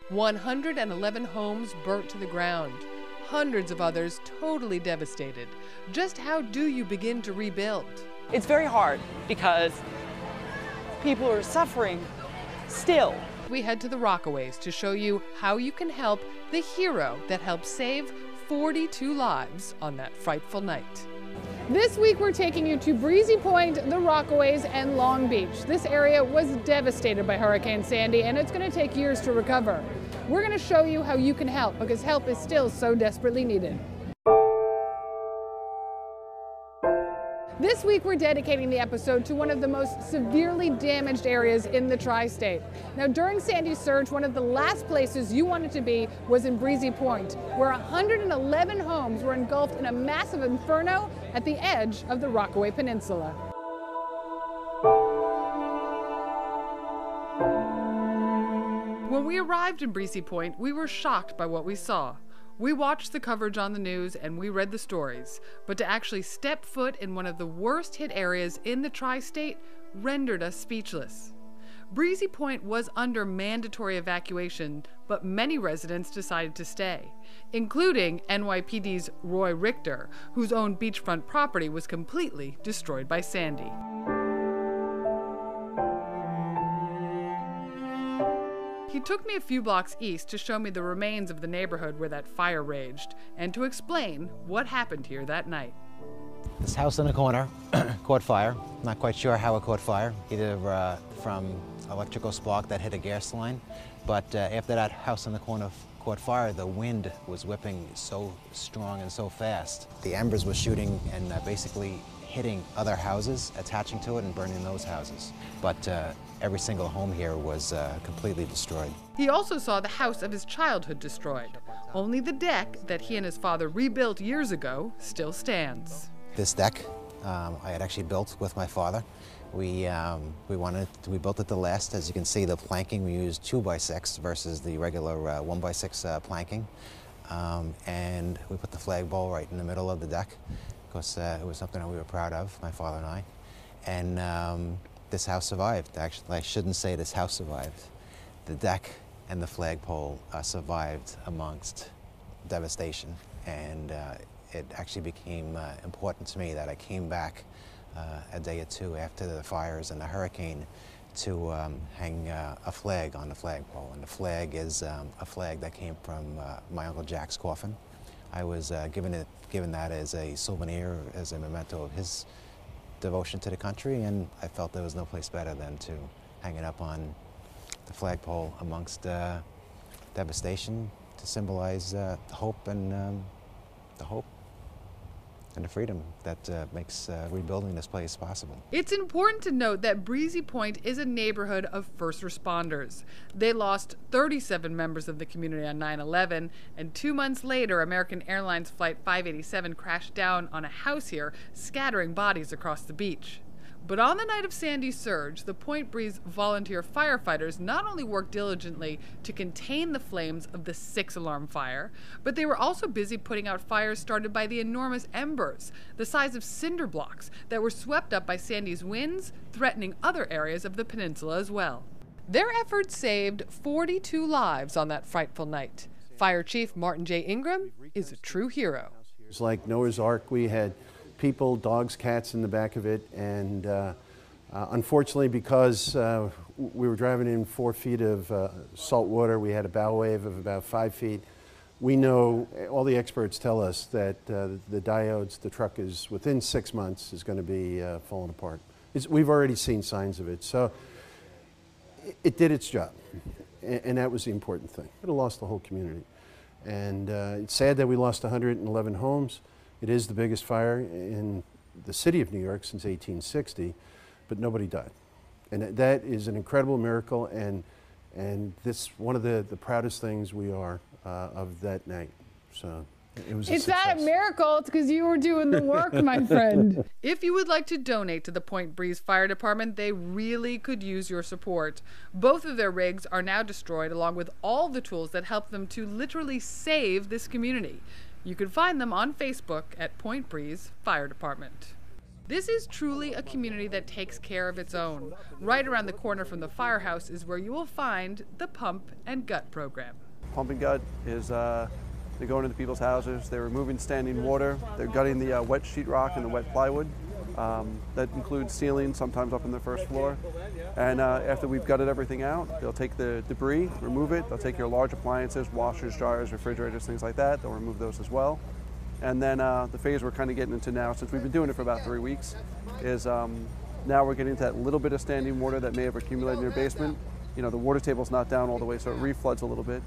111 homes burnt to the ground. Hundreds of others totally devastated. Just how do you begin to rebuild? It's very hard because people are suffering still. We head to the Rockaways to show you how you can help the hero that helped save 42 lives on that frightful night. This week we're taking you to Breezy Point, the Rockaways, and Long Beach. This area was devastated by Hurricane Sandy, and it's going to take years to recover. We're going to show you how you can help, because help is still so desperately needed. This week we're dedicating the episode to one of the most severely damaged areas in the tri-state. Now, during Sandy's surge, one of the last places you wanted to be was in Breezy Point, where 111 homes were engulfed in a massive inferno at the edge of the Rockaway Peninsula. When we arrived in Breezy Point, we were shocked by what we saw. We watched the coverage on the news and we read the stories, but to actually step foot in one of the worst hit areas in the tri-state rendered us speechless. Breezy Point was under mandatory evacuation, but many residents decided to stay, including NYPD's Roy Richter, whose own beachfront property was completely destroyed by Sandy. He took me a few blocks east to show me the remains of the neighborhood where that fire raged, and to explain what happened here that night. This house in the corner caught fire. Not quite sure how it caught fire, either from electrical spark that hit a gas line, but after that house in the corner caught fire, the wind was whipping so strong and so fast. The embers were shooting and basically hitting other houses, attaching to it and burning those houses. But every single home here was completely destroyed. He also saw the house of his childhood destroyed. Only the deck that he and his father rebuilt years ago still stands. This deck I had actually built with my father. We built it the last. As you can see, the planking, we used 2x6 versus the regular 1x6 planking. And we put the flagpole right in the middle of the deck because it was something that we were proud of, my father and I. And this house survived. Actually, I shouldn't say this house survived. The deck and the flagpole survived amongst devastation. And it actually became important to me that I came back a day or two after the fires and the hurricane to hang a flag on the flagpole. And the flag is a flag that came from my Uncle Jack's coffin. I was given that as a souvenir, as a memento of his devotion to the country, and I felt there was no place better than to hang it up on the flagpole amongst devastation to symbolize the hope and the freedom that makes rebuilding this place possible. It's important to note that Breezy Point is a neighborhood of first responders. They lost 37 members of the community on 9/11, and 2 months later, American Airlines Flight 587 crashed down on a house here, scattering bodies across the beach. But on the night of Sandy's surge, the Point Breeze volunteer firefighters not only worked diligently to contain the flames of the 6-alarm fire, but they were also busy putting out fires started by the enormous embers, the size of cinder blocks, that were swept up by Sandy's winds, threatening other areas of the peninsula as well. Their efforts saved 42 lives on that frightful night. Fire Chief Martin J. Ingram is a true hero. It's like Noah's Ark. We had people, dogs, cats in the back of it, and unfortunately, because we were driving in 4 feet of salt water, we had a bow wave of about 5 feet. We know, all the experts tell us that the diodes, the truck is within 6 months is going to be falling apart. We've already seen signs of it, so it did its job, and that was the important thing. It lost the whole community, and it's sad that we lost 111 homes. It is the biggest fire in the city of New York since 1860, but nobody died. And that is an incredible miracle, and this one of the proudest things we are of that night. So it was It's not a miracle, it's because you were doing the work, my friend. If you would like to donate to the Point Breeze Fire Department, they really could use your support. Both of their rigs are now destroyed, along with all the tools that help them to literally save this community. You can find them on Facebook at Point Breeze Fire Department. This is truly a community that takes care of its own. Right around the corner from the firehouse is where you will find the Pump and Gut program. Pump and Gut is they're going into people's houses, they're removing standing water, they're gutting the wet sheetrock and the wet plywood. That includes ceiling, sometimes up on the first floor. And after we've gutted everything out, they'll take the debris, remove it. They'll take your large appliances, washers, dryers, refrigerators, things like that. They'll remove those as well. And then the phase we're kind of getting into now, since we've been doing it for about 3 weeks, is now we're getting into that little bit of standing water that may have accumulated in your basement. You know, the water table's not down all the way, so it refloods a little bit.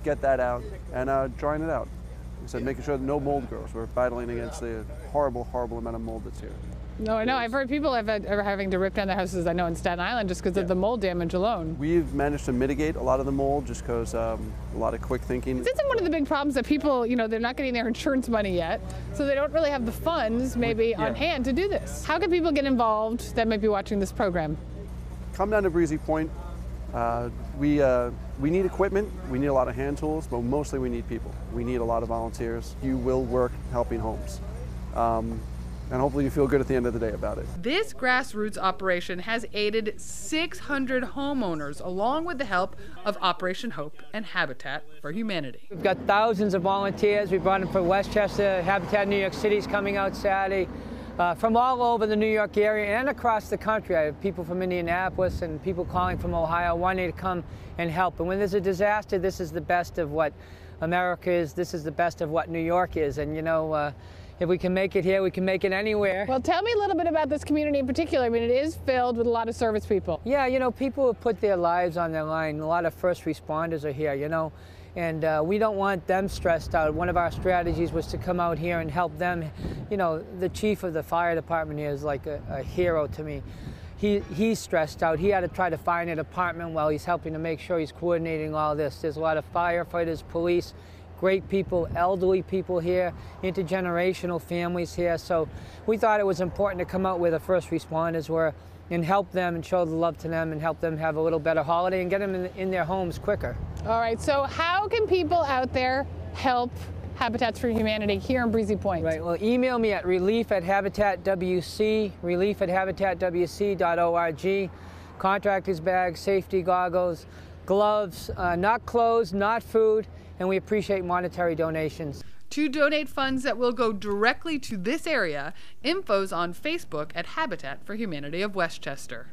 Get that out and drying it out. Like I said, making sure that no mold grows. We're battling against the horrible, horrible amount of mold that's here. No, I know. I've heard people are having to rip down their houses, I know, in Staten Island just because of the mold damage alone. We've managed to mitigate a lot of the mold just because a lot of quick thinking. Isn't one of the big problems that people, you know, they're not getting their insurance money yet, so they don't really have the funds maybe on hand to do this? How can people get involved that might be watching this program? Come down to Breezy Point. We need equipment, we need a lot of hand tools, but mostly we need people. We need a lot of volunteers. You will work helping homes. And hopefully you feel good at the end of the day about it. This grassroots operation has aided 600 homeowners, along with the help of Operation Hope and Habitat for Humanity. We've got thousands of volunteers. We brought them from Westchester. Habitat New York City is coming out Saturday. From all over the New York area and across the country. I have people from Indianapolis and people calling from Ohio wanting to come and help. And when there's a disaster, this is the best of what America is. This is the best of what New York is. And you know, if we can make it here, we can make it anywhere. Well, tell me a little bit about this community in particular. I mean, it is filled with a lot of service people. Yeah, you know, people have put their lives on their line. A lot of first responders are here, you know. And we don't want them stressed out. One of our strategies was to come out here and help them. You know, the chief of the fire department here is like a hero to me. He's stressed out. He had to try to find an apartment while he's helping to make sure he's coordinating all this. There's a lot of firefighters, police, great people, elderly people here, intergenerational families here. So we thought it was important to come out where the first responders were and help them and show the love to them and help them have a little better holiday and get them in their homes quicker. All right, so how can people out there help Habitats for Humanity here in Breezy Point? Right, well, email me at relief@habitatwc, relief@habitatwc.org. Contractor's bags, safety goggles, gloves, not clothes, not food, and we appreciate monetary donations. To donate funds that will go directly to this area, info's on Facebook at Habitat for Humanity of Westchester.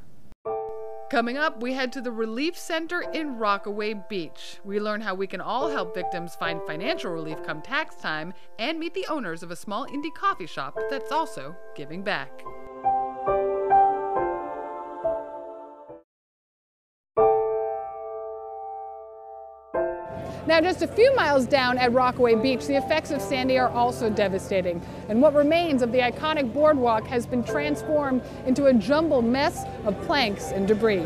Coming up, we head to the Relief Center in Rockaway Beach. We learn how we can all help victims find financial relief come tax time and meet the owners of a small indie coffee shop that's also giving back. Now, just a few miles down at Rockaway Beach, the effects of Sandy are also devastating. And what remains of the iconic boardwalk has been transformed into a jumbled mess of planks and debris.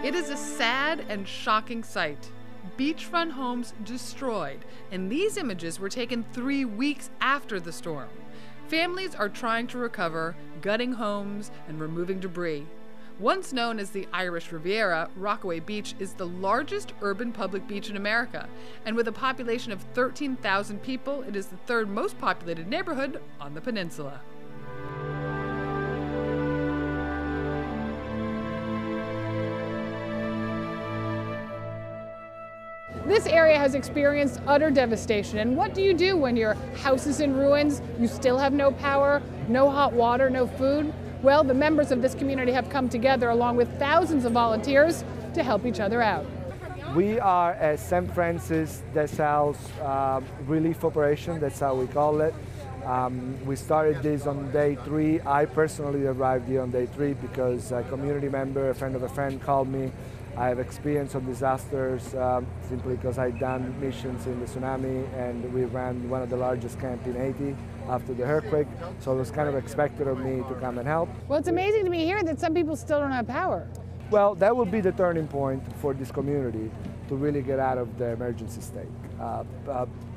It is a sad and shocking sight. Beachfront homes destroyed, and these images were taken 3 weeks after the storm. Families are trying to recover, gutting homes and removing debris. Once known as the Irish Riviera, Rockaway Beach is the largest urban public beach in America, and with a population of 13,000 people, it is the third most populated neighborhood on the peninsula. This area has experienced utter devastation. And what do you do when your house is in ruins, you still have no power, no hot water, no food? Well, the members of this community have come together along with thousands of volunteers to help each other out. We are a St. Francis de Sales relief operation, that's how we call it. We started this on day 3. I personally arrived here on day 3 because a community member, a friend of a friend, called me. I have experience on disasters simply because I've done missions in the tsunami, and we ran one of the largest camps in Haiti after the earthquake, so it was kind of expected of me to come and help. Well, it's amazing to me here that some people still don't have power. Well, that will be the turning point for this community to really get out of the emergency state.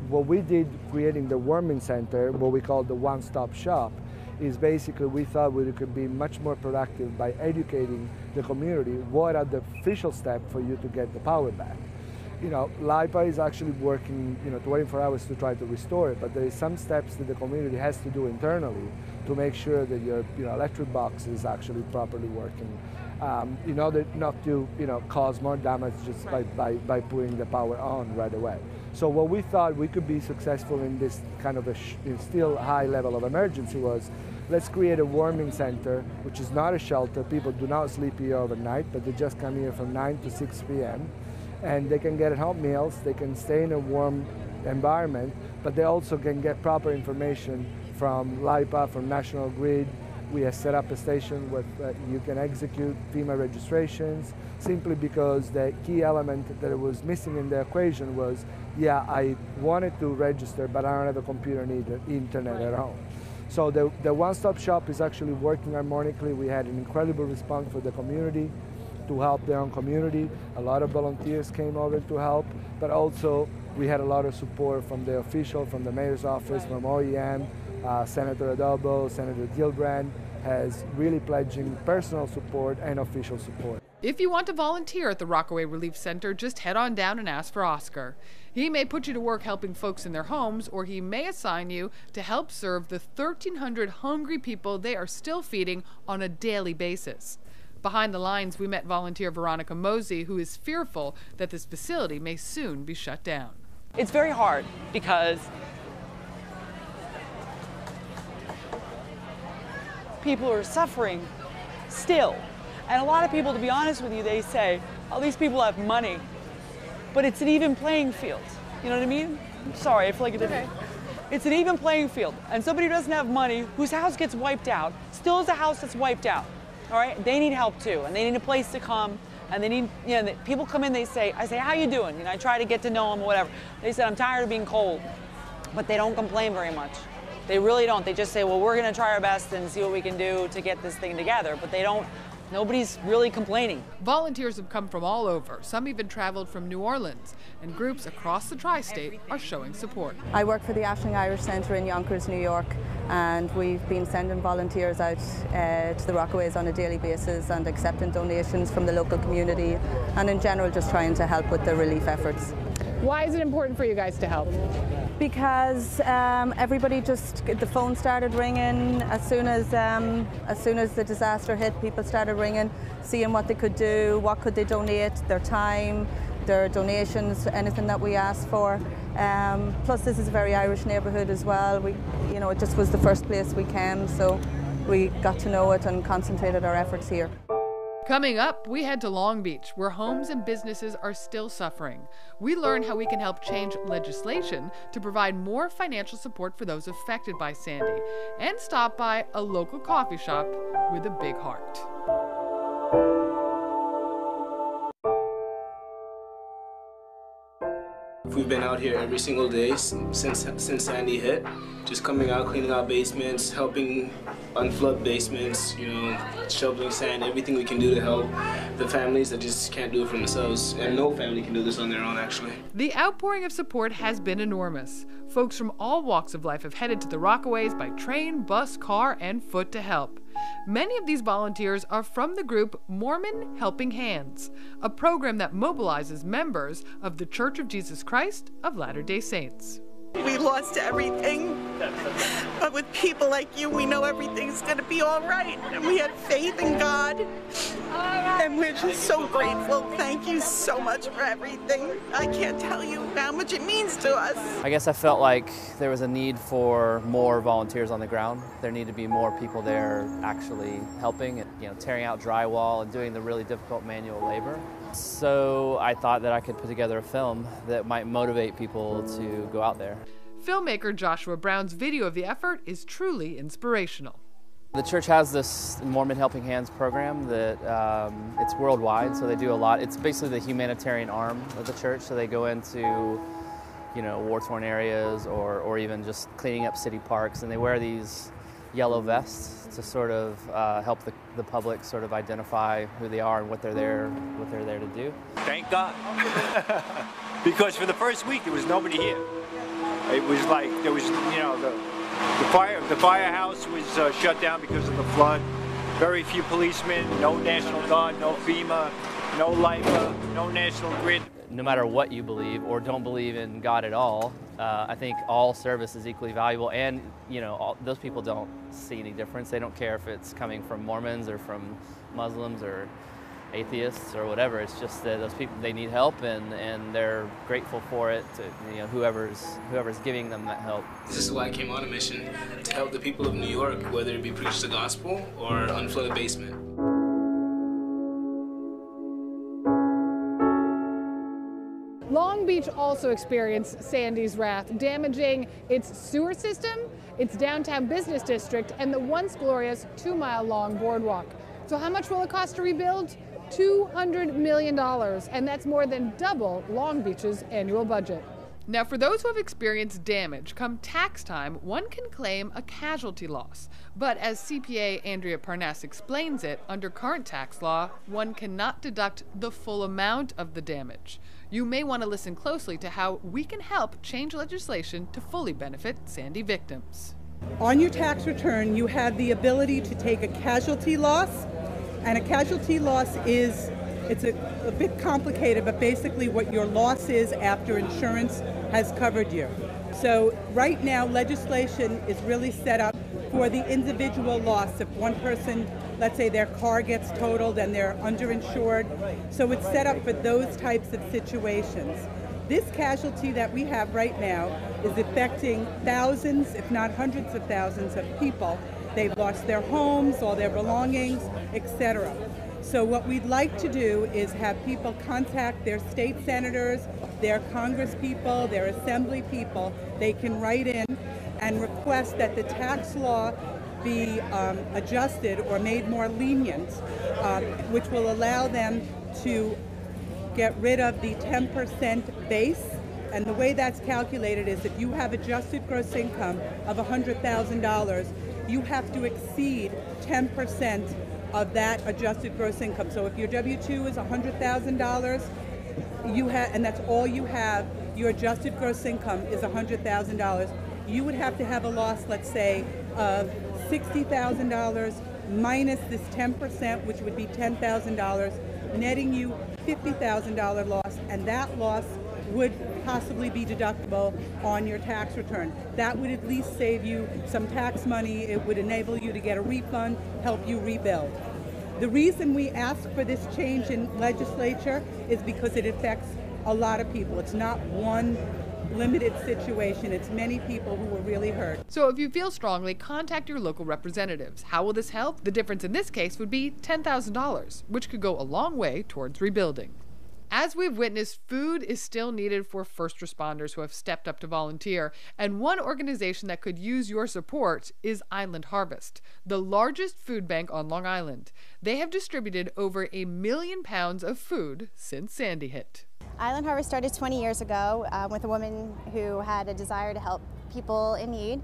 What we did creating the warming center, what we call the one-stop shop, is basically we thought we could be much more productive by educating the community what are the official steps for you to get the power back. you know, LIPA is actually working, you know, 24 hours to try to restore it, but there is some steps that the community has to do internally to make sure that your, you know, electric box is actually properly working, in order not to, you know, cause more damage just by putting the power on right away. So what we thought we could be successful in this kind of still high level of emergency was, let's create a warming center, which is not a shelter. People do not sleep here overnight, but they just come here from 9 to 6 p.m. and they can get hot meals, they can stay in a warm environment, but they also can get proper information from LIPA, from National Grid. We have set up a station where you can execute FEMA registrations, simply because the key element that was missing in the equation was, yeah, I wanted to register, but I don't have a computer and internet at home. So the one-stop shop is actually working harmonically. We had an incredible response for the community to help their own community. A lot of volunteers came over to help, but also we had a lot of support from the official, from the mayor's office, from OEM, Senator Adobo, Senator Gillibrand has really pledging personal support and official support. If you want to volunteer at the Rockaway Relief Center, just head on down and ask for Oscar. He may put you to work helping folks in their homes, or he may assign you to help serve the 1,300 hungry people they are still feeding on a daily basis. Behind the lines, we met volunteer Veronica Mosey, who is fearful that this facility may soon be shut down. It's very hard because people are suffering still. And a lot of people, to be honest with you, they say, oh, these people have money, but it's an even playing field. You know what I mean? I'm sorry, I feel like it didn't. It's an even playing field. And somebody who doesn't have money, whose house gets wiped out, still is a house that's wiped out. All right? They need help too, and they need a place to come, and they need, you know, people come in, I say, how you doing? You know, I try to get to know them or whatever. They said, I'm tired of being cold, but they don't complain very much. They really don't. They just say, well, we're gonna try our best and see what we can do to get this thing together, but they don't. Nobody's really complaining. Volunteers have come from all over. Some even traveled from New Orleans, and groups across the tri-state are showing support. I work for the Ashling Irish Centre in Yonkers, New York, and we've been sending volunteers out to the Rockaways on a daily basis and accepting donations from the local community, and in general just trying to help with the relief efforts. Why is it important for you guys to help? Because everybody the phone started ringing as soon as the disaster hit. People started ringing, seeing what they could do, what could they donate, their time, their donations, anything that we asked for. Plus, this is a very Irish neighbourhood as well. It just was the first place we came, so we got to know it and concentrated our efforts here. Coming up, we head to Long Beach, where homes and businesses are still suffering. We learn how we can help change legislation to provide more financial support for those affected by Sandy, and stop by a local coffee shop with a big heart. We've been out here every single day since Sandy hit, just coming out, cleaning out basements, helping unflood basements, shoveling sand, everything we can do to help the families that just can't do it for themselves. And no family can do this on their own, actually. The outpouring of support has been enormous. Folks from all walks of life have headed to the Rockaways by train, bus, car, and foot to help. Many of these volunteers are from the group Mormon Helping Hands, a program that mobilizes members of the Church of Jesus Christ of Latter-day Saints. We lost everything, but with people like you, we know everything's going to be all right. And we had faith in God, and we're just so grateful. Thank you so much for everything. I can't tell you how much it means to us. I guess I felt like there was a need for more volunteers on the ground. There need to be more people there actually helping, and, tearing out drywall and doing the really difficult manual labor. So I thought that I could put together a film that might motivate people to go out there. Filmmaker Joshua Brown's video of the effort is truly inspirational. The church has this Mormon Helping Hands program that it's worldwide, so they do a lot. It's basically the humanitarian arm of the church, so they go into war-torn areas or even just cleaning up city parks, and they wear these yellow vests to sort of help the public sort of identify who they are and what they're there to do. Thank God. Because for the first week there was nobody here. It was like there was, the firehouse was shut down because of the flood. Very few policemen, no National Guard, no FEMA, no LIPA, no National Grid. no matter what you believe or don't believe in God at all, I think all service is equally valuable. And those people don't see any difference. They don't care if it's coming from Mormons or from Muslims or atheists or whatever. It's just that those people, they need help, and they're grateful for it to whoever's giving them that help. This is why I came on a mission to help the people of New York, whether it be preach the gospel or unflood a basement. Long Beach also experienced Sandy's wrath, damaging its sewer system, its downtown business district, and the once glorious 2-mile-long boardwalk. So how much will it cost to rebuild? $200 million, and that's more than double Long Beach's annual budget. Now, for those who have experienced damage, come tax time, one can claim a casualty loss. But as CPA Andrea Parnas explains it, under current tax law, one cannot deduct the full amount of the damage. You may want to listen closely to how we can help change legislation to fully benefit Sandy victims. On your tax return, you have the ability to take a casualty loss, and a casualty loss it's a bit complicated, but basically what your loss is after insurance has covered you. So right now, legislation is really set up for the individual loss. If one person, let's say their car gets totaled and they're underinsured, so it's set up for those types of situations. This casualty that we have right now is affecting thousands, if not hundreds of thousands of people. They've lost their homes, all their belongings, etc. So what we'd like to do is have people contact their state senators, their Congress people, their assembly people. They can write in and request that the tax law be adjusted or made more lenient, which will allow them to get rid of the 10% base. And the way that's calculated is if you have adjusted gross income of $100,000, you have to exceed 10% of that adjusted gross income. So if your W-2 is $100,000, and that's all you have, your adjusted gross income is $100,000. You would have to have a loss, let's say, of $60,000 minus this 10%, which would be $10,000, netting you $50,000 loss, and that loss would possibly be deductible on your tax return. That would at least save you some tax money. It would enable you to get a refund, help you rebuild. The reason we ask for this change in legislature is because it affects a lot of people. It's not one limited situation. It's many people who were really hurt. So if you feel strongly, contact your local representatives. How will this help? The difference in this case would be $10,000, which could go a long way towards rebuilding. As we've witnessed, food is still needed for first responders who have stepped up to volunteer, and one organization that could use your support is Island Harvest, the largest food bank on Long Island. They have distributed over 1 million pounds of food since Sandy hit. Island Harvest started 20 years ago with a woman who had a desire to help people in need.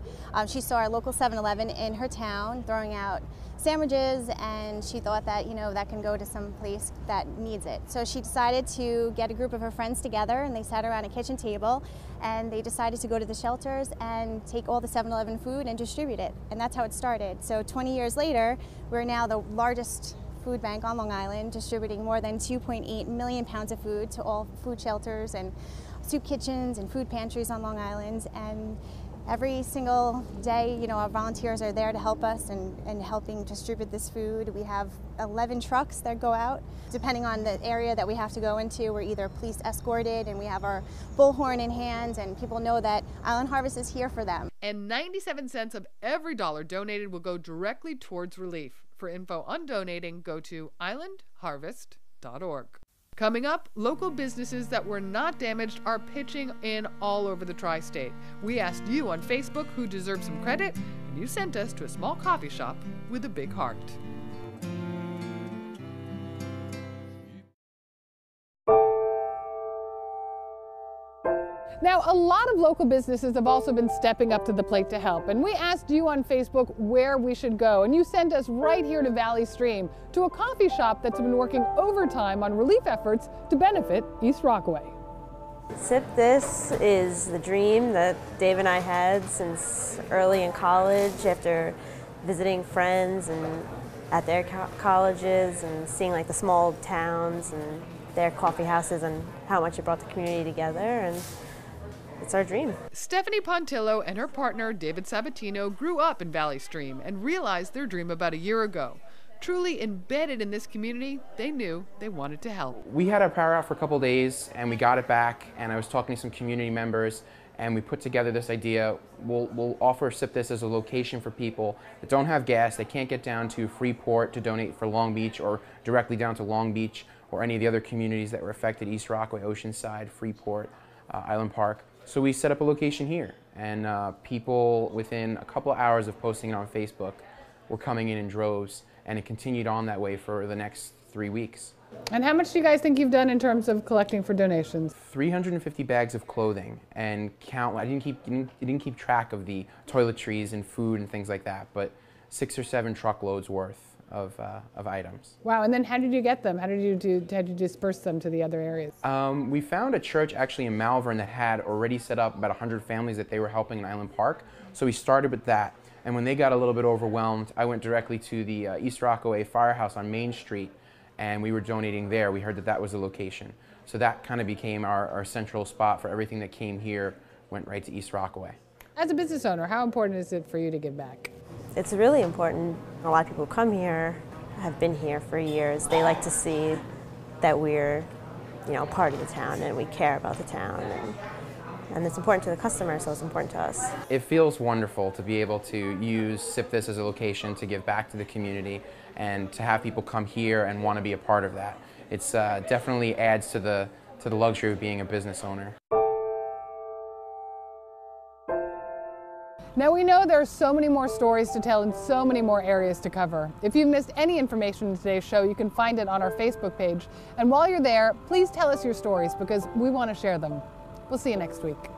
She saw our local 7-Eleven in her town throwing out sandwiches, and she thought that, that can go to some place that needs it. So she decided to get a group of her friends together, and they sat around a kitchen table, and they decided to go to the shelters and take all the 7-Eleven food and distribute it. And that's how it started. So 20 years later, we're now the largest food bank on Long Island, distributing more than 2.8 million pounds of food to all food shelters and soup kitchens and food pantries on Long Island. And every single day, our volunteers are there to help us and helping distribute this food. We have 11 trucks that go out. Depending on the area that we have to go into, we're either police escorted, and we have our bullhorn in hand, and people know that Island Harvest is here for them. And 97 cents of every dollar donated will go directly towards relief. For info on donating, go to islandharvest.org. Coming up, local businesses that were not damaged are pitching in all over the tri-state. We asked you on Facebook who deserves some credit, and you sent us to a small coffee shop with a big heart. Now, a lot of local businesses have also been stepping up to the plate to help, and we asked you on Facebook where we should go, and you sent us right here to Valley Stream, to a coffee shop that's been working overtime on relief efforts to benefit East Rockaway. Sip This is the dream that Dave and I had since early in college, after visiting friends and at their colleges and seeing like the small towns and their coffee houses and how much it brought the community together, and it's our dream. Stephanie Pontillo and her partner David Sabatino grew up in Valley Stream and realized their dream about a year ago. Truly embedded in this community, they knew they wanted to help. We had our power out for a couple days and we got it back, and I was talking to some community members and we put together this idea. We'll offer Sip This as a location for people that don't have gas, they can't get down to Freeport to donate for Long Beach or directly down to Long Beach or any of the other communities that were affected, East Rockaway, Oceanside, Freeport, Island Park. So we set up a location here, and people within a couple hours of posting it on Facebook were coming in droves, and it continued on that way for the next 3 weeks. And how much do you guys think you've done in terms of collecting for donations? 350 bags of clothing, and I didn't keep track of the toiletries and food and things like that, but 6 or 7 truckloads worth of items. Wow, and then how did you get them? How did you disperse them to the other areas? We found a church actually in Malvern that had already set up about 100 families that they were helping in Island Park. So we started with that. And when they got a little bit overwhelmed, I went directly to the East Rockaway Firehouse on Main Street, and we were donating there. We heard that that was a location. So that kind of became our central spot for everything that came here, went right to East Rockaway. As a business owner, how important is it for you to give back? It's really important. A lot of people who come here have been here for years. They like to see that we're, part of the town and we care about the town. And it's important to the customer, so it's important to us. It feels wonderful to be able to use Sip This as a location to give back to the community and to have people come here and want to be a part of that. It's definitely adds to the luxury of being a business owner. Now we know there are so many more stories to tell and so many more areas to cover. If you've missed any information in today's show, you can find it on our Facebook page. And while you're there, please tell us your stories because we want to share them. We'll see you next week.